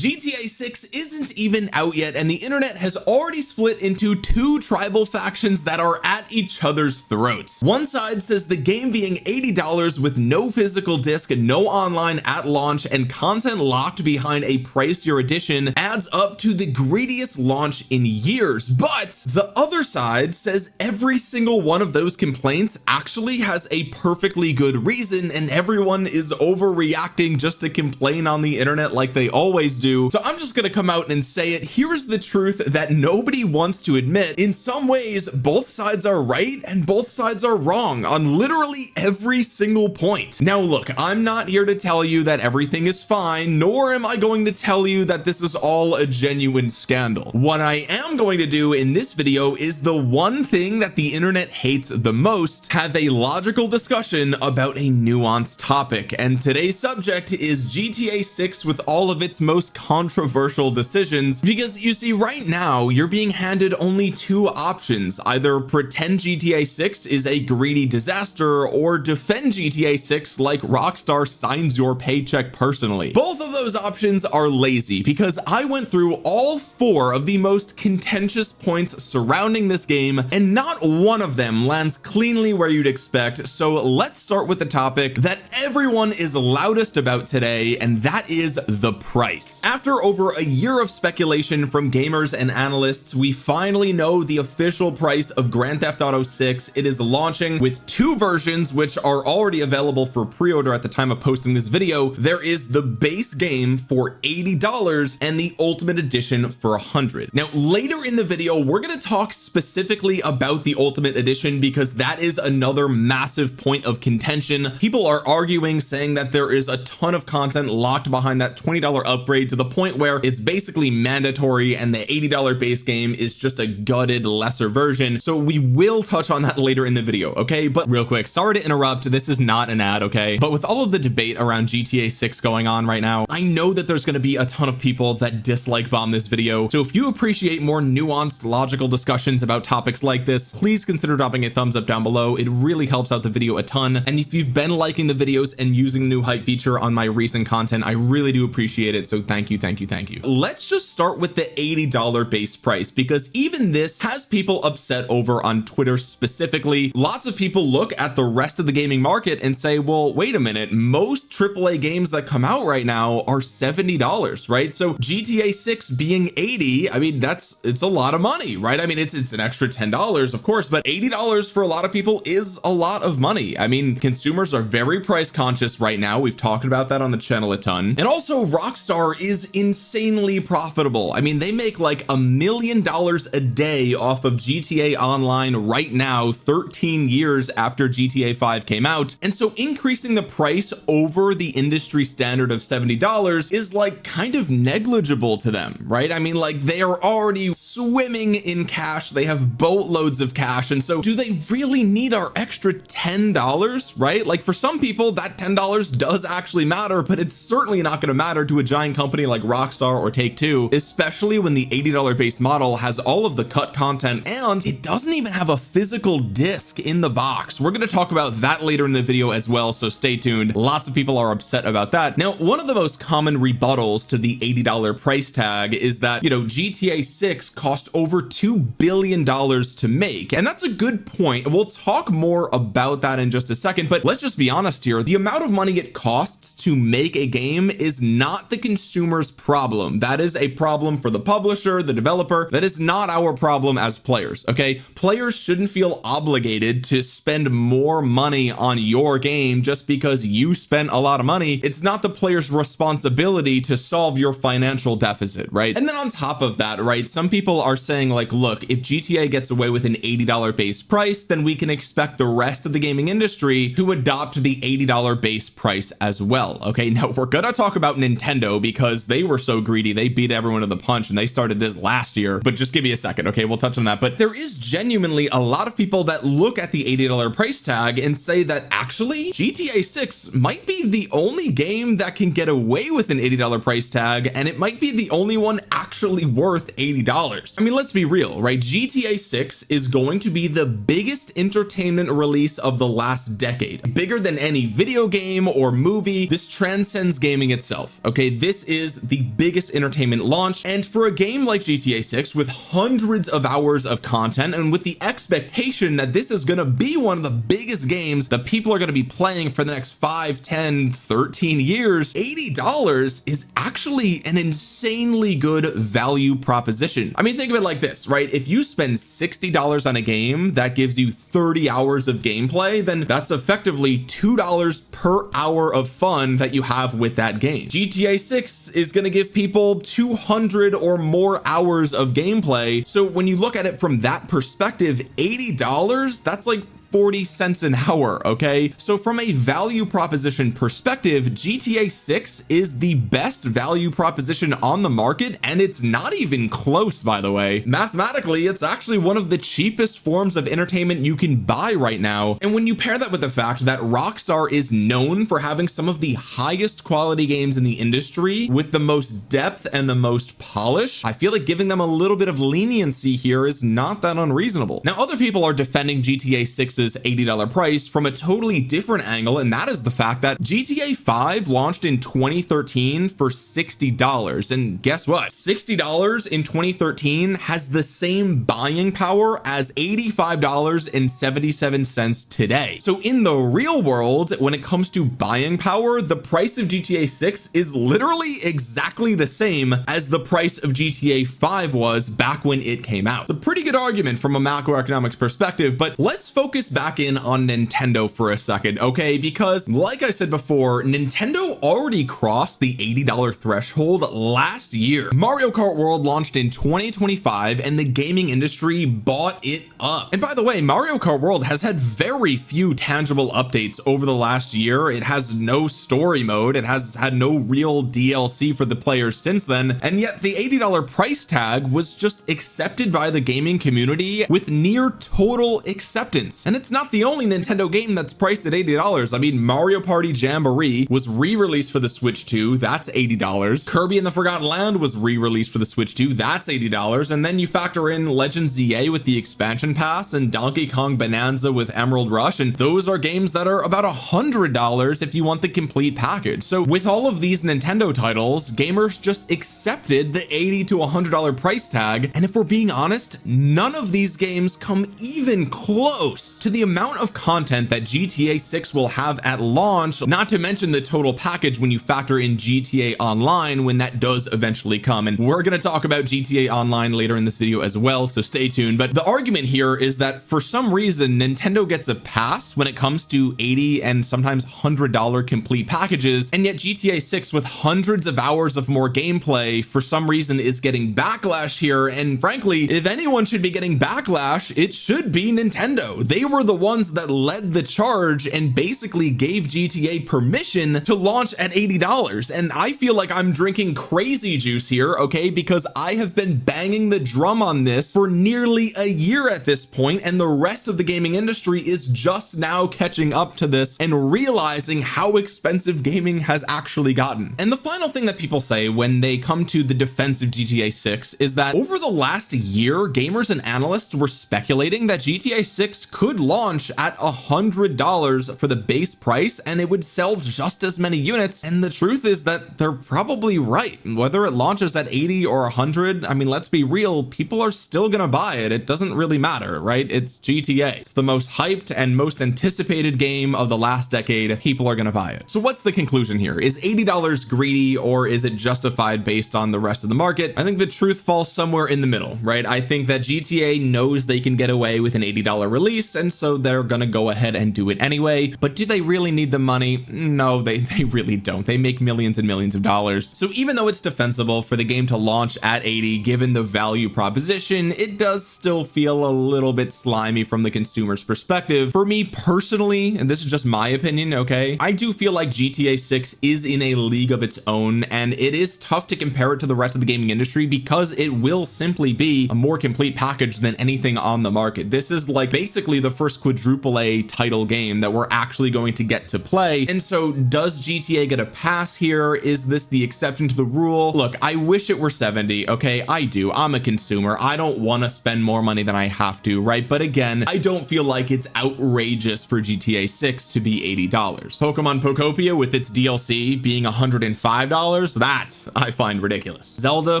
GTA 6 isn't even out yet, and the internet has already split into two tribal factions that are at each other's throats. One side says the game being $80 with no physical disc, no online at launch, and content locked behind a pricier edition adds up to the greediest launch in years. But the other side says every single one of those complaints actually has a perfectly good reason, and everyone is overreacting just to complain on the internet like they always do. So I'm just gonna come out and say it. Here's the truth that nobody wants to admit. In some ways, both sides are right and both sides are wrong on literally every single point. Now look, I'm not here to tell you that everything is fine, nor am I going to tell you that this is all a genuine scandal. What I am going to do in this video is the one thing that the internet hates the most: have a logical discussion about a nuanced topic. And today's subject is GTA 6 with all of its most controversial decisions, because you see, right now you're being handed only two options: either pretend GTA 6 is a greedy disaster, or defend GTA 6 like Rockstar signs your paycheck personally. Both of those options are lazy, because I went through all four of the most contentious points surrounding this game, and not one of them lands cleanly where you'd expect. So let's start with the topic that everyone is loudest about today, and that is the price. After over a year of speculation from gamers and analysts, we finally know the official price of Grand Theft Auto 6. It is launching with two versions, which are already available for pre-order at the time of posting this video. There is the base game for $80 and the ultimate edition for $100. Now later in the video we're going to talk specifically about the ultimate edition, because that is another massive point of contention. People are arguing, saying that there is a ton of content locked behind that $20 upgrade, to the point where it's basically mandatory and the $80 base game is just a gutted lesser version. So we will touch on that later in the video, okay? But real quick, sorry to interrupt, this is not an ad, okay? But with all of the debate around GTA 6 going on right now, I know that there's going to be a ton of people that dislike bomb this video. So if you appreciate more nuanced, logical discussions about topics like this, please consider dropping a thumbs up down below. It really helps out the video a ton. And if you've been liking the videos and using the new hype feature on my recent content, I really do appreciate it. So thank you, thank you, thank you. Let's just start with the $80 base price, because even this has people upset over on Twitter specifically. Lots of people look at the rest of the gaming market and say, well, wait a minute, most AAA games that come out right now are $70, right? So GTA 6 being 80, I mean, it's a lot of money, right? I mean, it's an extra $10, of course, but $80 for a lot of people is a lot of money. I mean, consumers are very price conscious right now. We've talked about that on the channel a ton. And also Rockstar is insanely profitable. I mean, they make like $1 million a day off of GTA Online right now, 13 years after GTA 5 came out. And so increasing the price over the industry standard of $70 is like kind of negligible to them, right? I mean, like, they are already swimming in cash. They have boatloads of cash. And so do they really need our extra $10, right? Like, for some people that $10 does actually matter, but it's certainly not going to matter to a giant company like Rockstar or Take-Two, especially when the $80 base model has all of the cut content and it doesn't even have a physical disc in the box. We're going to talk about that later in the video as well, so stay tuned. Lots of people are upset about that. Now, one of the most common rebuttals to the $80 price tag is that, you know, GTA 6 cost over $2 billion to make, and that's a good point. We'll talk more about that in just a second, but let's just be honest here. The amount of money it costs to make a game is not the consumer's problem. That is a problem for the publisher, the developer. That is not our problem as players, okay? Players shouldn't feel obligated to spend more money on your game just because you spent a lot of money. It's not the player's responsibility to solve your financial deficit, right? And then on top of that, right, some people are saying like, look, if GTA gets away with an $80 base price, then we can expect the rest of the gaming industry to adopt the $80 base price as well. Okay, now we're gonna talk about Nintendo, because they were so greedy. They beat everyone to the punch and they started this last year. But just give me a second, okay? We'll touch on that. But there is genuinely a lot of people that look at the $80 price tag and say that actually GTA 6 might be the only game that can get away with an $80 price tag, and it might be the only one actually worth $80. I mean, let's be real, right? GTA 6 is going to be the biggest entertainment release of the last decade, bigger than any video game or movie. This transcends gaming itself, okay? This is is the biggest entertainment launch, and for a game like GTA 6 with hundreds of hours of content and with the expectation that this is going to be one of the biggest games that people are going to be playing for the next 5, 10, 13 years, $80 is actually an insanely good value proposition. I mean, think of it like this, right? If you spend $60 on a game that gives you 30 hours of gameplay, then that's effectively $2 per hour of fun that you have with that game. GTA 6 is going to give people 200 or more hours of gameplay. So when you look at it from that perspective, $80, that's like 40 cents an hour. Okay, so from a value proposition perspective, GTA 6 is the best value proposition on the market, and it's not even close, by the way. Mathematically, it's actually one of the cheapest forms of entertainment you can buy right now. And when you pair that with the fact that Rockstar is known for having some of the highest quality games in the industry with the most depth and the most polish, I feel like giving them a little bit of leniency here is not that unreasonable. Now, other people are defending GTA 6's $80 price from a totally different angle, and that is the fact that GTA 5 launched in 2013 for $60, and guess what? $60 in 2013 has the same buying power as $85.77 today. So in the real world, when it comes to buying power, the price of GTA 6 is literally exactly the same as the price of GTA 5 was back when it came out. It's a pretty good argument from a macroeconomics perspective, but let's focus back in on Nintendo for a second, okay? Because like I said before, Nintendo already crossed the $80 threshold last year. Mario Kart World launched in 2025 and the gaming industry bought it up. And by the way, Mario Kart World has had very few tangible updates over the last year. It has no story mode. It has had no real DLC for the players since then. And yet the $80 price tag was just accepted by the gaming community with near total acceptance. And it's not the only Nintendo game that's priced at $80. I mean, Mario Party Jamboree was re-released for the Switch 2. That's $80. Kirby and the Forgotten Land was re-released for the Switch 2. That's $80. And then you factor in Legend ZA with the expansion pass and Donkey Kong Bonanza with Emerald Rush, and those are games that are about $100 if you want the complete package. So with all of these Nintendo titles, gamers just accepted the $80 to $100 price tag, and if we're being honest, none of these games come even close to the amount of content that GTA 6 will have at launch, not to mention the total package when you factor in GTA Online when that does eventually come. And we're going to talk about GTA Online later in this video as well, so stay tuned. But the argument here is that for some reason Nintendo gets a pass when it comes to $80 and sometimes $100 complete packages, and yet GTA 6 with hundreds of hours of more gameplay for some reason is getting backlash here. And frankly, if anyone should be getting backlash, it should be Nintendo. They were the ones that led the charge and basically gave GTA permission to launch at $80. And I feel like I'm drinking crazy juice here, okay, because I have been banging the drum on this for nearly a year at this point, and the rest of the gaming industry is just now catching up to this and realizing how expensive gaming has actually gotten. And the final thing that people say when they come to the defense of GTA 6 is that over the last year, gamers and analysts were speculating that GTA 6 could launch at $100 for the base price and it would sell just as many units. And the truth is that they're probably right. Whether it launches at 80 or 100, I mean, let's be real, people are still gonna buy it. It doesn't really matter, right? It's GTA. It's the most hyped and most anticipated game of the last decade. People are gonna buy it. So what's the conclusion here? Is $80 greedy, or is it justified based on the rest of the market? I think the truth falls somewhere in the middle, right? I think that GTA knows they can get away with an $80 release, and so they're gonna go ahead and do it anyway. But do they really need the money? No, they really don't. They make millions and millions of dollars. So even though it's defensible for the game to launch at 80, given the value proposition, it does still feel a little bit slimy from the consumer's perspective. For me personally, and this is just my opinion, okay, I do feel like GTA 6 is in a league of its own, and it is tough to compare it to the rest of the gaming industry because it will simply be a more complete package than anything on the market. This is like basically the first quadruple A title game that we're actually going to get to play. And so does GTA GTA get a pass here? Is this the exception to the rule? Look, I wish it were 70. Okay, I do. I'm a consumer. I don't want to spend more money than I have to, right? But again, I don't feel like it's outrageous for GTA 6 to be $80. Pokemon Pokopia with its DLC being $105, that I find ridiculous. Zelda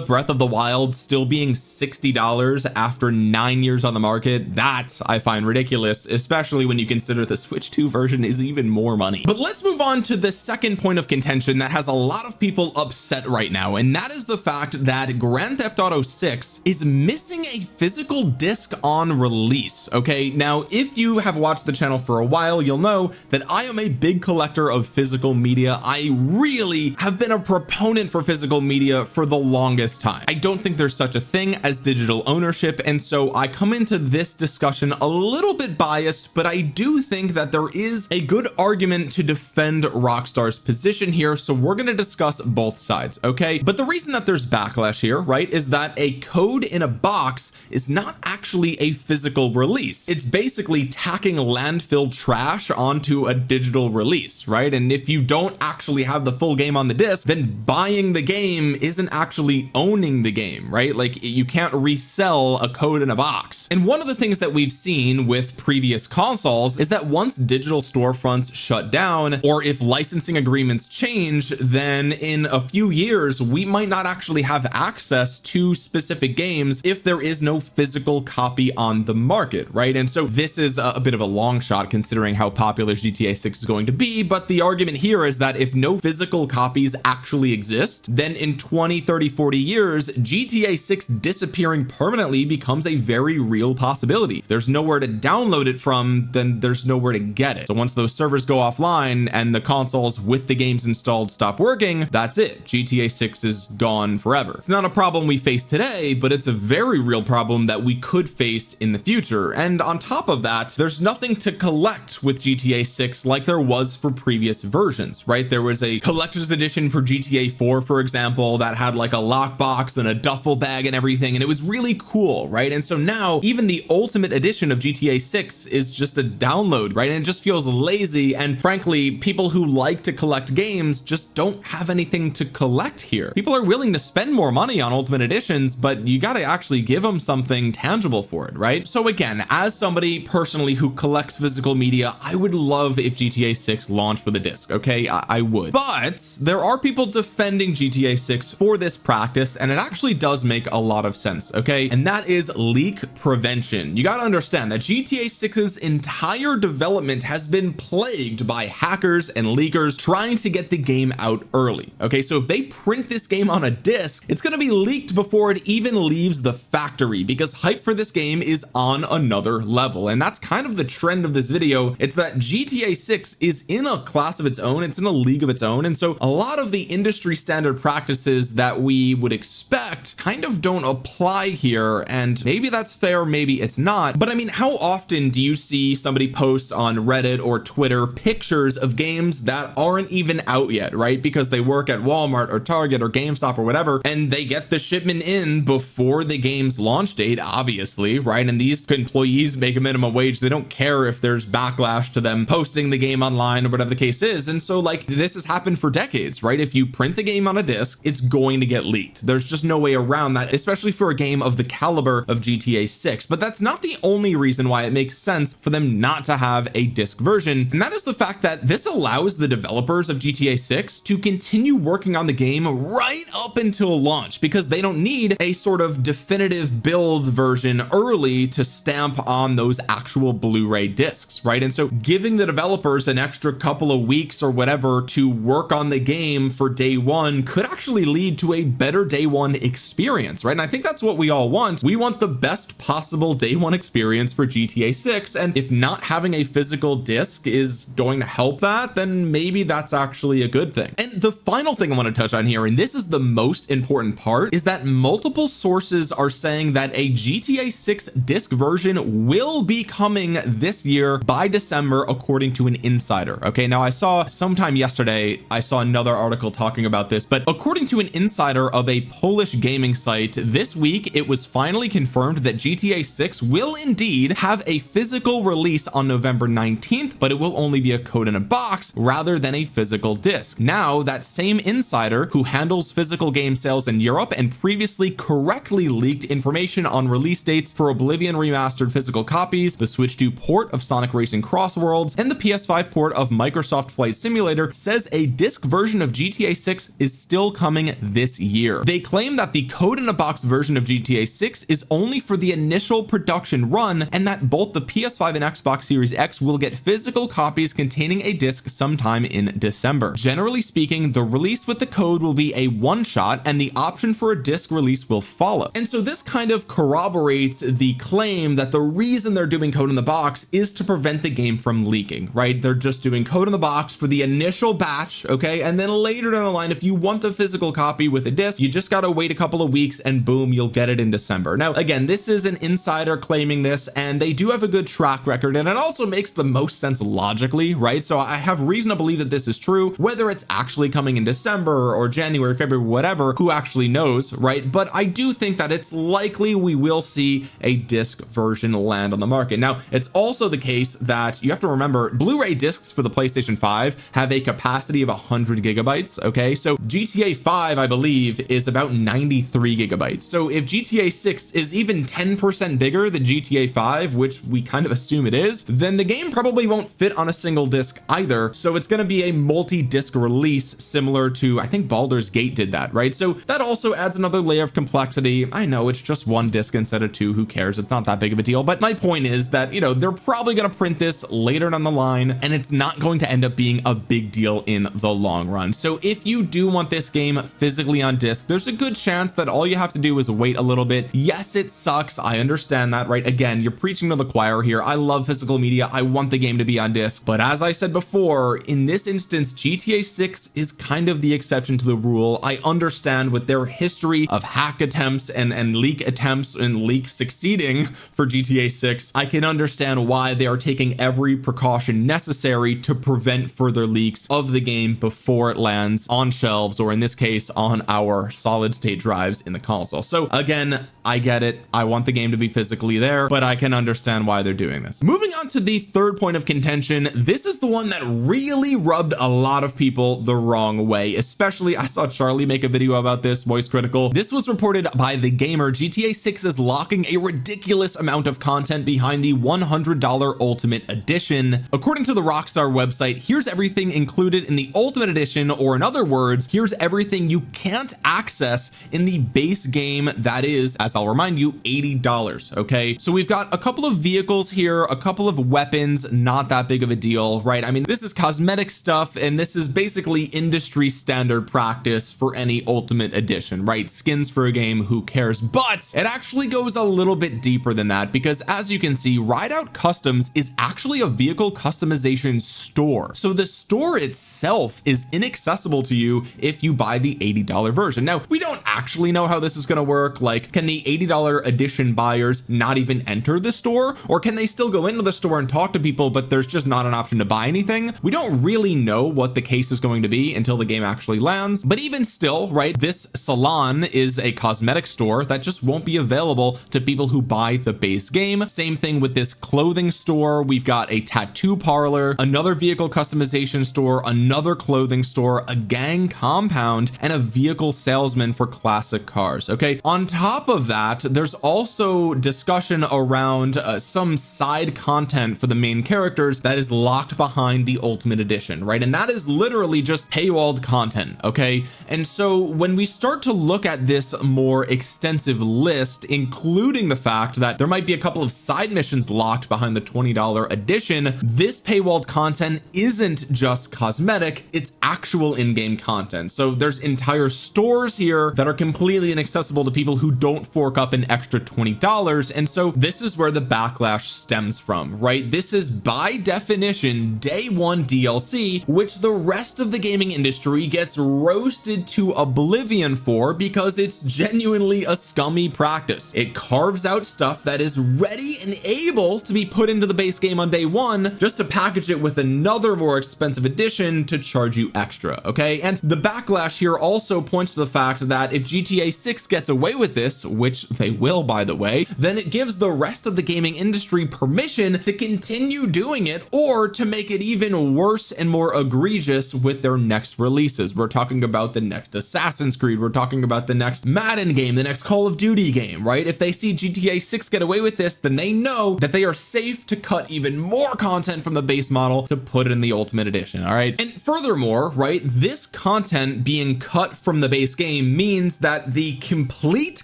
Breath of the Wild still being $60 after 9 years on the market, that I find ridiculous, especially when you consider the Switch 2 version is even more money. But let's move on to the second point of contention that has a lot of people upset right now, and that is the fact that Grand Theft Auto 6 is missing a physical disc on release. Okay, now if you have watched the channel for a while, you'll know that I am a big collector of physical media. I really have been a proponent for physical media for the longest time. I don't think there's such a thing as digital ownership, and so I come into this discussion a little bit biased, but I do think that there is a good argument to defend Rockstar's position here, so we're going to discuss both sides. Okay, but the reason that there's backlash here, right, is that a code in a box is not actually a physical release. It's basically tacking landfill trash onto a digital release, right? And if you don't actually have the full game on the disc, then buying the game isn't actually owning the game, right? Like, you can't resell a code in a box. And one of the things that we've seen with previous consoles is that once digital storefronts shut down, or if licensing agreements change, then in a few years we might not actually have access to specific games if there is no physical copy on the market, right? And so this is a bit of a long shot considering how popular GTA 6 is going to be, but the argument here is that if no physical copies actually exist, then in 20, 30, 40 years GTA 6 disappearing permanently becomes a very real possibility. If there's nowhere to download it from, then there's nowhere to get it. So once those servers go offline and the consoles with the games installed stop working, that's it. GTA 6 is gone forever. It's not a problem we face today, but it's a very real problem that we could face in the future. And on top of that, there's nothing to collect with GTA 6 like there was for previous versions, right? There was a collector's edition for GTA 4, for example, that had like a lockbox and a duffel bag and everything, and it was really cool, right? And so now even the ultimate edition of GTA 6 is just a download, right? And it just feels lazy, and frankly, people who like to collect games just don't have anything to collect here. People are willing to spend more money on ultimate editions, but you got to actually give them something tangible for it, right? So again, as somebody personally who collects physical media, I would love if GTA 6 launched with a disc. Okay, I would, but there are people defending GTA 6 for this practice, and it actually does make a lot of sense. Okay, and that is leak prevention. You got to understand that GTA 6's entire development has been plagued by hackers and leakers trying to get the game out early. Okay, so if they print this game on a disc, it's going to be leaked before it even leaves the factory, because hype for this game is on another level. And that's kind of the trend of this video. It's that GTA 6 is in a class of its own, it's in a league of its own, and so a lot of the industry standard practices that we would expect kind of don't apply here, and maybe that's fair, maybe it's not. But I mean, how often do you see somebody post on Reddit or Twitter pictures of games that aren't even out yet, right? Because they work at Walmart or Target or GameStop or whatever, and they get the shipment in before the game's launch date, obviously, right? And these employees make a minimum wage. They don't care if there's backlash to them posting the game online or whatever the case is. And so like, this has happened for decades, right? If you print the game on a disc, it's going to get leaked. There's just no way around that, especially for a game of the caliber of GTA 6. But that's not the only reason why it makes sense for them not to have a disc version, and that is the fact that this allows the developers of GTA 6 to continue working on the game right up until launch, because they don't need a sort of definitive build version early to stamp on those actual Blu-ray discs, right? And so giving the developers an extra couple of weeks or whatever to work on the game for day one could actually lead to a better day one experience, right? And I think that's what we all want. We want the best possible day one experience for GTA 6, and if not having a physical disc is going to help that, then maybe that's actually a good thing. And the final thing I want to touch on here, and this is the most important part, is that multiple sources are saying that a GTA 6 disc version will be coming this year by December, according to an insider. Okay, now I saw sometime yesterday, I saw another article talking about this, but according to an insider of a Polish gaming site, this week it was finally confirmed that GTA 6 will indeed have a physical release on November 19th, but it will only be a code in a box rather than a physical physical disc. Now that same insider who handles physical game sales in Europe and previously correctly leaked information on release dates for Oblivion remastered physical copies, the Switch 2 port of Sonic Racing Cross Worlds, and the PS5 port of Microsoft Flight Simulator, says a disc version of GTA 6 is still coming this year. They claim that the code-in-a-box version of GTA 6 is only for the initial production run, and that both the PS5 and Xbox Series X will get physical copies containing a disc sometime in December. Generally speaking, the release with the code will be a one-shot, and the option for a disc release will follow. And so this kind of corroborates the claim that the reason they're doing code in the box is to prevent the game from leaking, right? They're just doing code in the box for the initial batch, okay? And then later down the line, if you want a physical copy with a disc, you just got to wait a couple of weeks and boom, you'll get it in December. Now, again, this is an insider claiming this, and they do have a good track record, and it also makes the most sense logically, right? So I have reason to believe that this is true. Whether it's actually coming in December or January, February, whatever, who actually knows, right? But I do think that it's likely we will see a disc version land on the market. Now, it's also the case that you have to remember Blu-ray discs for the PlayStation 5 have a capacity of 100 gigabytes. Okay, so GTA 5, I believe, is about 93 gigabytes. So if GTA 6 is even 10% bigger than GTA 5, which we kind of assume it is, then the game probably won't fit on a single disc either. So it's going to be a multi-disc release, similar to, I think Baldur's Gate did that, right? So that also adds another layer of complexity. I know it's just one disc instead of two, who cares? It's not that big of a deal. But my point is that, you know, they're probably going to print this later down the line, and it's not going to end up being a big deal in the long run. So if you do want this game physically on disc, there's a good chance that all you have to do is wait a little bit. Yes, it sucks. I understand that, right? Again, you're preaching to the choir here. I love physical media. I want the game to be on disc. But as I said before, in this instance, GTA 6 is kind of the exception to the rule. I understand with their history of hack attempts and leak attempts and leaks succeeding for GTA 6, I can understand why they are taking every precaution necessary to prevent further leaks of the game before it lands on shelves, or in this case on our solid state drives in the console. So again, I get it. I want the game to be physically there, but I can understand why they're doing this. Moving on to the third point of contention, this is the one that really rubbed a lot of people the wrong way. Especially, I saw Charlie make a video about this, Voice Critical. This was reported by The Gamer. GTA 6 is locking a ridiculous amount of content behind the $100 Ultimate Edition. According to the Rockstar website, here's everything included in the Ultimate Edition, or in other words, here's everything you can't access in the base game that is, as I'll remind you, $80. Okay, so we've got a couple of vehicles here, a couple of weapons, not that big of a deal, right? I mean, this is cosmetic stuff, and this is basically industry standard practice for any Ultimate Edition, right? Skins for a game, who cares? But it actually goes a little bit deeper than that, because as you can see, Rideout Customs is actually a vehicle customization store. So the store itself is inaccessible to you if you buy the $80 version. Now, we don't actually know how this is going to work. Like, can the $80 edition buyers not even enter the store, or can they still go into the store and talk to people, but there's just not an option to buy anything? We don't really know what the case is going to be until the game actually lands. But even still, right, this salon is a cosmetic store that just won't be available to people who buy the base game. Same thing with this clothing store. We've got a tattoo parlor, another vehicle customization store, another clothing store, a gang compound, and a vehicle salesman for classic cars. Okay, on top of that, there's also discussion around some side content for the main characters that is locked behind the Ultimate Edition, right? And that is literally just paywalled content. Okay, and so when we start to look at this more extensive list, including the fact that there might be a couple of side missions locked behind the $20 edition, this paywalled content isn't just cosmetic, it's actual in-game content. So there's entire stores here that are completely inaccessible to people who don't fork up an extra $20. And so this is where the backlash stems from, right? This is by definition day one DLC, which the rest of the gaming industry gets roasted to oblivion for, because it's genuinely a scummy practice. It carves out stuff that is ready and able to be put into the base game on day one, just to package it with another more expensive edition to charge you extra. Okay, and the backlash here also points to the fact that if GTA 6 gets away with this, which they will, by the way, then it gives the rest of the gaming industry permission to continue doing it, or to make it even worse and more egregious with their next releases. We're talking about the next Assassin's Creed, we're talking about the next Madden game, the next Call of Duty game, right? If they see GTA 6 get away with this, then they know that they are safe to cut even more content from the base model to put it in the Ultimate Edition. All right, and furthermore, right, this content being cut from the base game means that the complete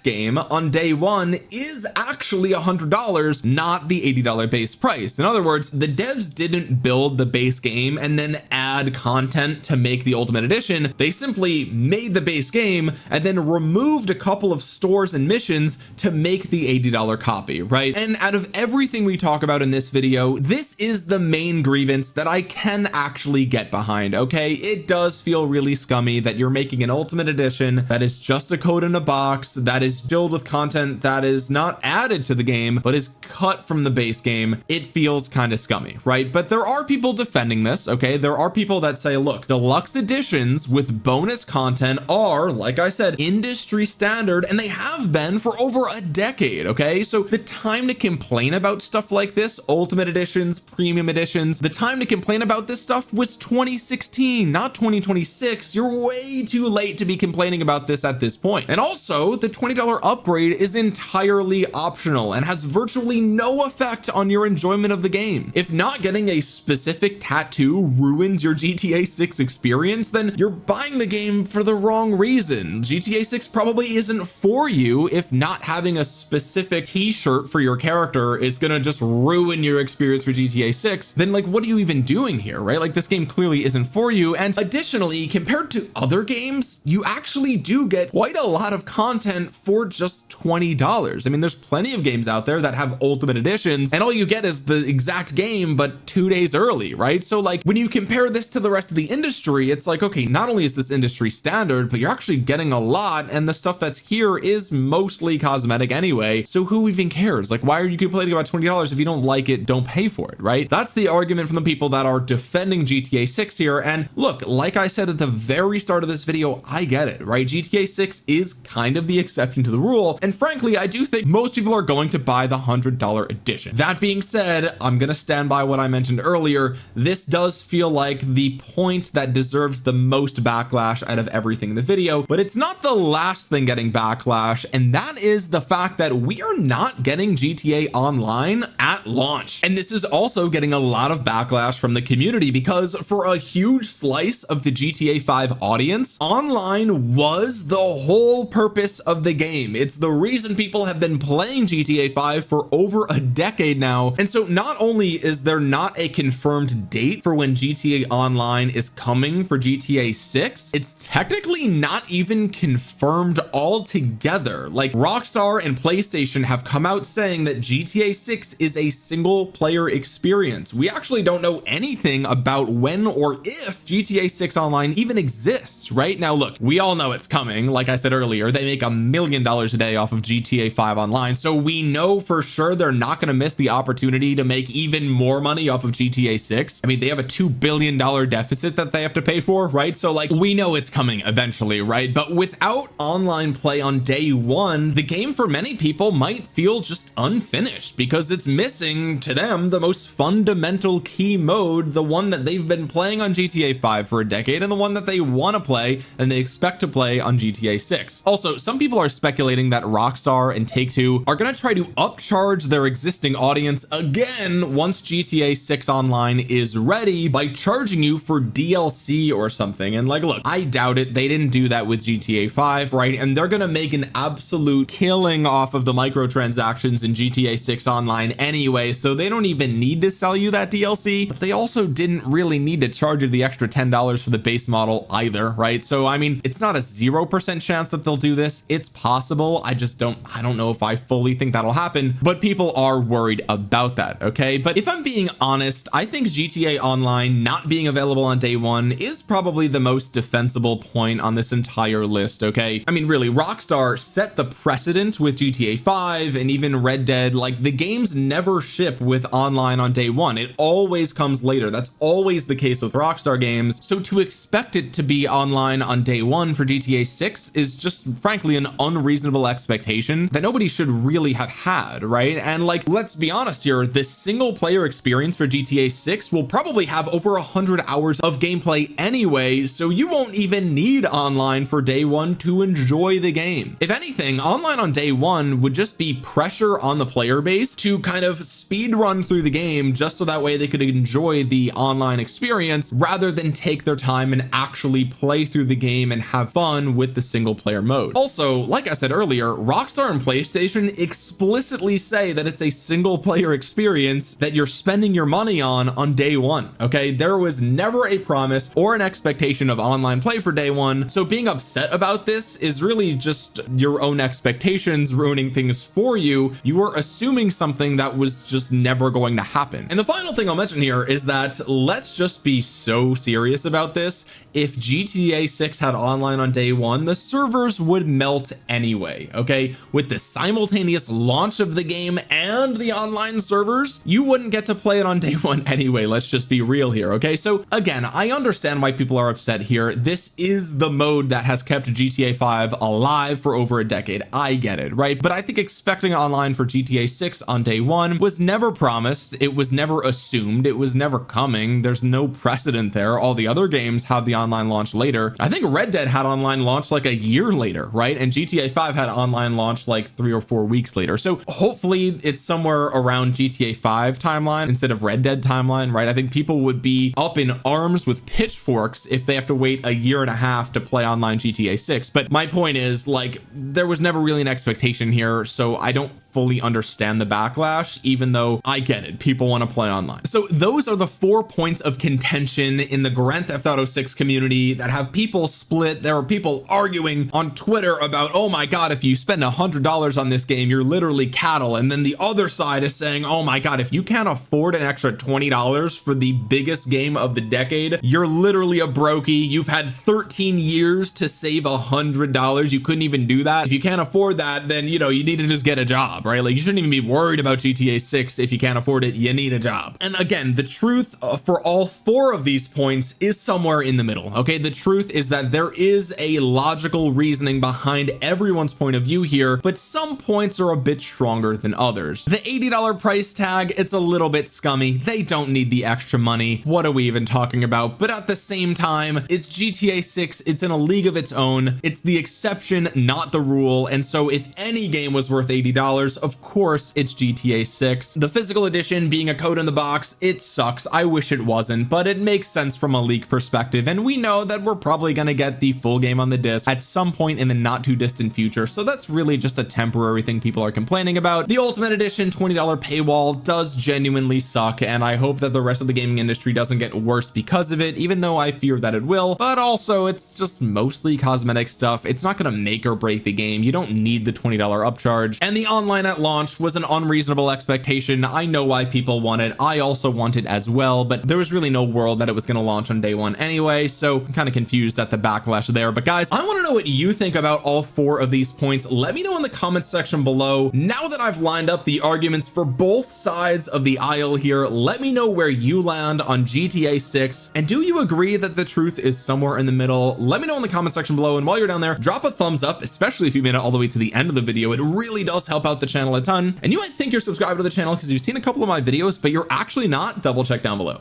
game on day one is actually $100, not the $80 base price. In other words, the devs didn't build the base game and then add content to make the Ultimate Edition. They simply made the base game and then removed a couple of stores and missions to make the $80 copy, right? And out of everything we talk about in this video, this is the main grievance that I can actually get behind. Okay, it does feel really scummy that you're making an Ultimate Edition that is just a code in a box, that is filled with content that is not added to the game but is cut from the base game. It feels kind of scummy, right? But there are people defending this. Okay, there are people that say, look, deluxe editions with bonus content are, like I said, industry standard, and they have been for over a decade. Okay, so the time to complain about stuff like this, Ultimate Editions, premium editions, the time to complain about this stuff was 2016, not 2026. You're way too late to be complaining about this at this point. And also, the $20 upgrade is entirely optional and has virtually no effect on your enjoyment of the game. If not getting a specific tattoo ruins your GTA 6 experience, then you're buying the game for the wrong reason. GTA 6 probably isn't for you if not having a specific t-shirt for your character is gonna just ruin your experience for GTA 6. Then like, what are you even doing here, right? Like, this game clearly isn't for you. And additionally, compared to other games, you actually do get quite a lot of content for just $20. I mean, there's plenty of games out there that have Ultimate Editions and all you get is the exact game but 2 days early, right? So like, when you compare this to the rest of the industry, it's like, okay, not only is this industry standard, but you're actually getting a lot, and the stuff that's here is mostly cosmetic anyway, so who even cares? Like, why are you complaining about $20? If you don't like it, don't pay for it, right? That's the argument from the people that are defending GTA 6 here. And look, like I said at the very start of this video, I get it, right? GTA 6 is kind of the exception to the rule, and frankly, I do think most people are going to buy the $100 edition. That being said, I'm gonna stand by what I mentioned earlier. This does feel like the point that deserves the most backlash out of everything in the video, but it's not the last thing getting backlash, and that is the fact that we are not getting GTA Online at launch. And this is also getting a lot of backlash from the community because for a huge slice of the GTA 5 audience, online was the whole purpose of the game. It's the reason people have been playing GTA 5 for over a decade now. And so not only is there not a confirmed date for when GTA Online is coming for GTA 6, it's technically not even confirmed altogether. Like, Rockstar and PlayStation have come out saying that GTA 6 is a single player experience. We actually don't know anything about when or if GTA 6 Online even exists. Right now, look, we all know it's coming. Like I said earlier, they make $1 million a day off of GTA 5 Online, so we know for sure they're not going to miss the opportunity to make even more money off of GTA 6. I mean, they have a $2 billion deficit that they have to pay for, right? So like, we know it's coming eventually, right? But without online play on day one, the game for many people might feel just unfinished because it's missing, to them, the most fundamental key mode, the one that they've been playing on GTA 5 for a decade and the one that they want to play and they expect to play on GTA 6. Also, some people are speculating that Rockstar and Take-Two are going to try to upcharge their existing audience again once GTA 6 Online is ready by charging you for DLC or something. And like, look, I doubt it. They didn't do that with GTA 5, right? And they're going to make an absolute killing off of the microtransactions in GTA 6 Online anyway, so they don't even need to sell you that DLC, but they also didn't really need to charge you the extra $10 for the base model either, right? So I mean, it's not a 0% chance that they'll do this. It's possible. I don't know if I fully think that'll happen, but people are worried about that. Okay, but if I'm being honest, I think GTA Online not being available on day one is probably the most defensible point on this entire list. Okay, I mean, really, Rockstar set the precedent with GTA 5 and even Red Dead. Like, the games never ship with online on day one. It always comes later. That's always the case with Rockstar games. So to expect it to be online on day one for GTA 6 is just frankly an unreasonable expectation that nobody should really have had, right? And like, let's be honest here, this single player experience for GTA 6 will probably have over 100 100 hours of gameplay anyway, so you won't even need online for day one to enjoy the game. If anything, online on day one would just be pressure on the player base to kind of speed run through the game just so that way they could enjoy the online experience rather than take their time and actually play through the game and have fun with the single player mode. Also, like I said earlier, Rockstar and PlayStation explicitly say that it's a single player experience that you're spending your money on day one. Okay, there was never a promise or an expectation of online play for day one, so being upset about this is really just your own expectations ruining things for you. You were assuming something that was just never going to happen. And the final thing I'll mention here is that let's just be so serious about this. If GTA 6 had online on day one, the servers would melt anyway. Okay, with the simultaneous launch of the game and the online servers, you wouldn't get to play it on day one anyway. Let's just be real here. Okay, so again, I understand why people are upset here. This is the mode that has kept GTA 5 alive for over a decade. I get it, right? But I think expecting online for GTA 6 on day one was never promised. It was never assumed. It was never coming. There's no precedent there. All the other games have the online launch later. I think Red Dead had online launch like a year later, right? And GTA 5 had online launch like 3 or 4 weeks later. So hopefully it's somewhere around GTA 5 timeline instead of Red Dead timeline, right? I think people would be up in arms with pitchforks if they have to wait a year and a half to play online GTA 6. But my point is, like, there was never really an expectation here, so I don't fully understand the backlash, even though I get it. People want to play online. So those are the 4 points of contention in the Grand Theft Auto 6 community that have people split. There are people arguing on Twitter about, oh my God, if you spend $100 on this game, you're literally cattle. And then the other side is saying, oh my God, if you can't afford an extra $20 for the biggest game of the decade, you're literally a brokey. You've had 13 years to save $100. You couldn't even do that. If you can't afford that, then, you know, you need to just get a job, right? Like, you shouldn't even be worried about GTA 6. If you can't afford it, you need a job. And again, the truth for all 4 of these points is somewhere in the middle. Okay, the truth is that there is a logical reasoning behind everyone's point of view here, but some points are a bit stronger than others. The $80 price tag, it's a little bit scummy. They don't need the extra money. What are we even talking about? But at the same time, it's GTA 6. It's in a league of its own. It's the exception, not the rule. And so if any game was worth $80, of course it's GTA 6. The physical edition being a code in the box, it sucks. I wish it wasn't, but it makes sense from a leak perspective. And we know that we're probably going to get the full game on the disc at some point in the not too distant future. So that's really just a temporary thing people are complaining about. The Ultimate Edition $20 paywall does genuinely suck, and I hope that the rest of the gaming industry doesn't get worse because of it, even though I fear that it will. But also, it's just mostly cosmetic stuff. It's not going to make or break the game. You don't need the $20 upcharge. And the online at launch was an unreasonable expectation. I know why people want it. I also want it as well, but there was really no world that it was going to launch on day one anyway. So I'm kind of confused at the backlash there. But guys, I want to know what you think about all 4 of these points. Let me know in the comments section below. Now that I've lined up the arguments for both sides of the aisle here, let me know where you land on GTA 6. And do you agree that the truth is somewhere in the middle? Let me know in the comment section below. And while you're down there, drop a thumbs up, especially if you made it all the way to the end of the video. It really does help out the channel a ton. And you might think you're subscribed to the channel because you've seen a couple of my videos, but you're actually not. Double check down below.